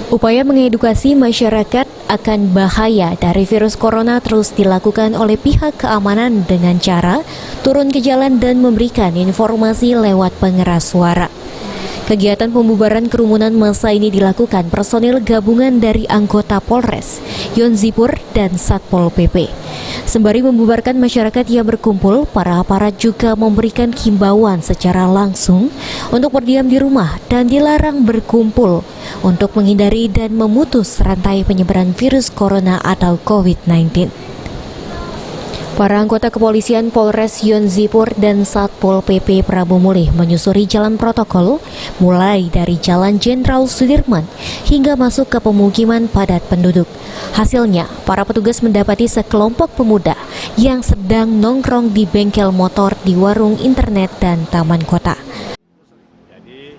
Upaya mengedukasi masyarakat akan bahaya dari virus corona terus dilakukan oleh pihak keamanan dengan cara turun ke jalan dan memberikan informasi lewat pengeras suara. Kegiatan pembubaran kerumunan massa ini dilakukan personil gabungan dari anggota Polres, Yonzipur, dan Satpol PP. Sembari membubarkan masyarakat yang berkumpul, para aparat juga memberikan himbauan secara langsung untuk berdiam di rumah dan dilarang berkumpul untuk menghindari dan memutus rantai penyebaran virus corona atau COVID-19. Para anggota kepolisian Polres Yonzipur dan Satpol PP Prabu Mulih menyusuri jalan protokol mulai dari Jalan Jenderal Sudirman hingga masuk ke pemukiman padat penduduk. Hasilnya, para petugas mendapati sekelompok pemuda yang sedang nongkrong di bengkel motor di warung internet dan taman kota. Jadi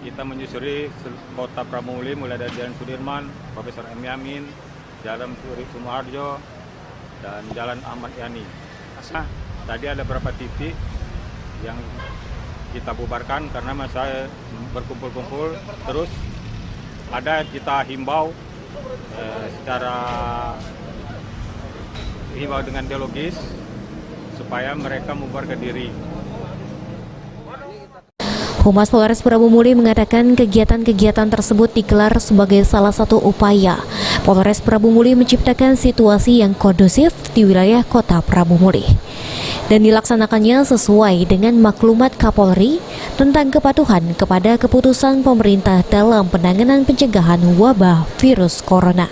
kita menyusuri kota Prabu Mulih mulai dari Jalan Sudirman, Profesor M. Yamin, Jalan Sumoharjo, dan Jalan Ahmad Yani. Tadi ada beberapa titik yang kita bubarkan karena masa berkumpul-kumpul, terus ada kita himbau dengan dialogis supaya mereka membubarkan diri. Humas Polres Prabu Mulih mengatakan kegiatan-kegiatan tersebut digelar sebagai salah satu upaya Polres Prabu Mulih menciptakan situasi yang kondusif di wilayah kota Prabu Mulih. Dan dilaksanakannya sesuai dengan maklumat Kapolri tentang kepatuhan kepada keputusan pemerintah dalam penanganan pencegahan wabah virus corona.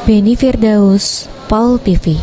Beni Firdaus, PAL TV.